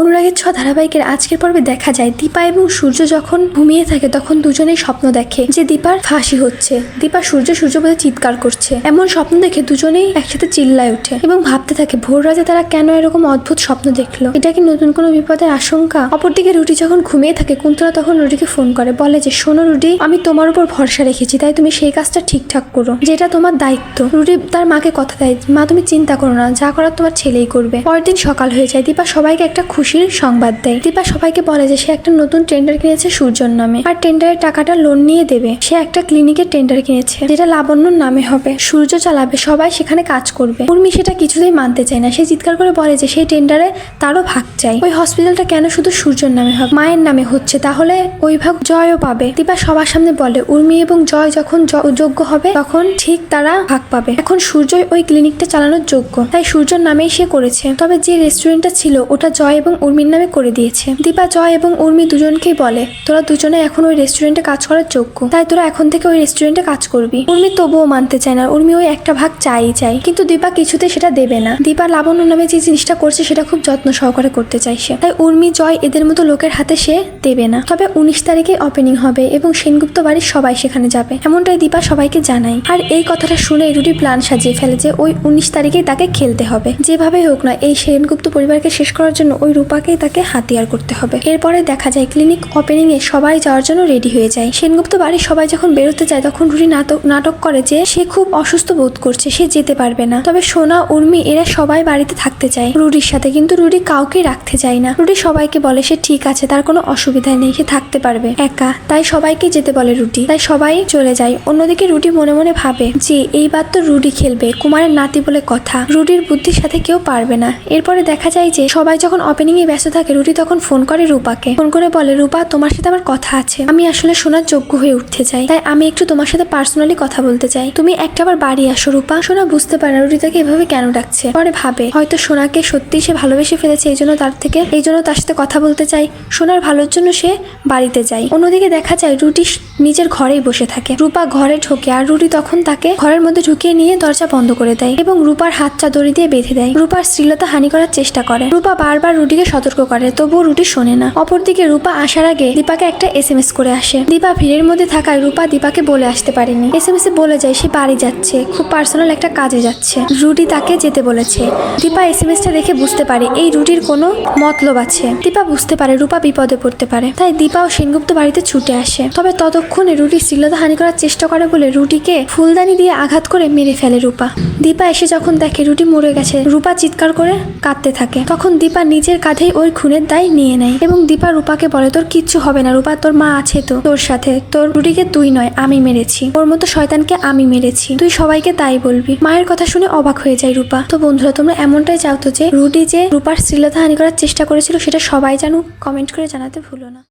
অনুরাগের ছ ধারাবাহিকের আজকের পর্বে দেখা যায় দীপা এবং সূর্য যখন ঘুমিয়ে থাকে তখন দুজনেই স্বপ্ন দেখে যে দীপার ফাঁসি হচ্ছে। দীপা সূর্য বলে চিৎকার করছে। এমন স্বপ্ন দেখে দুজনেই একসাথে চিল্লায় ওঠে এবং ভাবতে থাকে ভোর রাতে তারা কেন এরকম অদ্ভুত স্বপ্ন দেখলো, এটা কি নতুন কোনো বিপদের আশঙ্কা। অপরদিকে রুটি যখন ঘুমিয়ে থাকে কুন্তলা তখন রুটিকে ফোন করে, বলে যে শোনো রুটি, আমি তোমার উপর ভরসা রেখেছি, তাই তুমি সেই কাজটা ঠিকঠাক করো, যেটা তোমার দায়িত্ব। রুটি তার মাকে কথা দেয়, মা তুমি চিন্তা করো না, যা করার তোমার ছেলেই করবে। পরের দিন সকাল হয়ে যায়। দীপা সবাইকে একটা খুশির সংবাদ দেয়। দীপা সবাইকে বলে যে সে একটা নতুন টেন্ডার কিনেছে সূর্যর নামে, আর টেন্ডারের টাকাটা লোন নিয়ে দেবে। সে একটা ক্লিনিকের টেন্ডার কিনেছে যেটা লাবণ্যর নামে হবে, সূর্য চালাবে, সবাই সেখানে কাজ করবে। উর্মি সেটা কিছুতেই মানতে চায় না। সে চিৎকার করে বলে যে সেই টেন্ডারে তারও ভাগ চাই। ওই হসপিটালটা কেন শুধু সূর্যর নামে হবে, মায়ের নামে হচ্ছে, তাহলে ওই ভাগ জয়ও পাবে। দীপা সবার সামনে বলে উর্মি এবং জয় যখন যোগ্য হবে তখন ঠিক তারা ভাগ পাবে। এখন সূর্যই ওই ক্লিনিকটা চালানোর যোগ্য, তাই সূর্যর নামেই সে করেছে। তবে যে রেস্টুরেন্টটা ছিল ওটা জয় এবং উর্মির নামে করে দিয়েছে। দীপা জয় এবং উর্মি দুজনকেই বলে তোরা দুজনে এখন ওই রেস্টুরেন্টে কাজ করার যোগ্য, তাই তোরা এখন থেকে ওই রেস্টুরেন্টে কাজ করবি। উর্মি তবুও মানতে চায় না। উর্মি ওই একটা ভাগ চাই, কিন্তু দীপা কিছুতে সেটা দেবে না। দীপা লাবণ্য নামে যে জিনিসটা করছে সেটা খুব যত্ন সহকারে করতে চাইছে, তাই উর্মি জয় এদের মতো লোকের হাতে সে দেবে না। তবে 19 তারিখে ওপেনিং হবে এবং সেনগুপ্ত বাড়ির সবাই সেখানে যাবে, এমনটাই দীপা সবাইকে জানায়। আর এই কথাটা শুনে রুটি প্ল্যান সাজিয়ে ফেলে যে ওই 19 তারিখেই তাকে খেলতে হবে, যেভাবেই হোক না এই সেনগুপ্ত পরিবারকে শেষ করার জন্য ওই রূপাকেই তাকে হাতিয়ার করতে হবে। এরপরে দেখা যায় ক্লিনিক ওপেনিং এ সবাই যাওয়ার জন্য রেডি হয়ে যায়। সেনগুপ্ত বাড়ির সবাই যখন বেরোতে যায় তখন রুটি নাটক করে যে সে খুব অসুস্থ বোধ করছে, সে যেতে পারবে না। তবে সোনা, উর্মি এরা সবাই বাড়িতে থাকতে চায় রুটির সাথে, কিন্তু রুটি কাউকে রাখতে চায় না। রুটি সবাইকে বলে সে ঠিক আছে, তার কোনো অসুবিধা নেই, সে থাকতে পারবে একা, তাই সবাইকে যেতে বলে রুটি। তাই সবাই চলে যায়। অন্যদিকে রুটি মনে মনে ভাবে যে এইবার তো রুটি খেলবে, কুমারের নাতি বলে কথা, রুটির বুদ্ধির সাথে কেউ পারবে না। এরপরে দেখা যায় যে সবাই যখন ওপেনিং এ ব্যস্ত থাকে রুটি তখন ফোন করে রূপাকে, ফোন করে বলে রূপা তোমার সাথে আমার কথা আছে, আমি আসলে সোনার যোগ্য হয়ে উঠতে চাই, তাই আমি একটু তোমার সাথে পার্সোনালি কথা বলতে চাই, তুমি একটাবার বাড়ি আসো। রূপা সোনা বুঝতে পারে না রুটি তাকে এভাবে কেন ডাকছে। পরে ভাবে হয়তো সোনাকে সত্যি সে ভালোবেসে ফেলেছে, এই জন্য তার সাথে কথা বলতে চাই, সোনার ভালোর জন্য সে বাড়িতে যায়। অন্যদিকে দেখা যায় রুটি নিজের ঘরেই বসে থাকে। রূপা ঘরে ঢোকে আর রুটি তখন তাকে ঘরের মধ্যে ঢুকিয়ে নিয়ে দরজা বন্ধ করে দেয় এবং রূপার হাতটা দড়ি দিয়ে বেঁধে দেয়। রূপার শ্লীলতা হানি করার চেষ্টা করে। রূপা বারবার রুটিকে সতর্ক করে, তবুও রুটি শোনে না। অপরদিকে রূপা আসার আগে দীপাকে একটা SMS করে আসে। দীপা ভিড়ের মধ্যে থাকায় রূপা দীপাকে বলে আসতে পারেনি। SMS এ বলে যায় সে বাড়ি যাচ্ছে, খুব পার্সোনাল একটা কাজে যাচ্ছে, রুটি তাকে যেতে বলেছে। দীপা SMS-টা দেখে বুঝতে পারে এই রুটির কোনো মতলব আছে। দীপা বুঝতে পারে রূপা বিপদে পড়তে পারে, তাই দীপা ও সেনগুপ্ত বাড়িতে ছুটে আসে। তবে ততক্ষণে রুটি শ্লীলতা হানি করার চেষ্টা করে বলে রুটিকে ফুলদানি দিয়ে আঘাত করে মেরে ফেলে রূপা। দীপা এসে যখন দেখে রুটি মরে গেছে, রূপা চিৎকার করে কাঁদতে থাকে। তখন দীপা নিজের কাঁধেই ওই খুনের দায় নিয়ে নেয় এবং দীপা রূপাকে বলে তোর কিচ্ছু হবে না রূপা, তোর মা আছে তো তোর সাথে, তোর রুটিকে তুই নয় আমি মেরেছি, ওর মতো শয়তানকে আমি মেরেছি, তুই সবাইকে তাই বলবি। মায়ের কথা শুনে অবাক হয়ে যায় রূপা। তো বন্ধুরা তোমরা এমনটাই চাও তো যে রুটি যে রূপার শ্লীলতা হানি করার চেষ্টা করেছিল সেটা সবাই জানুক, কমেন্ট করে জানাতে ভুলো না।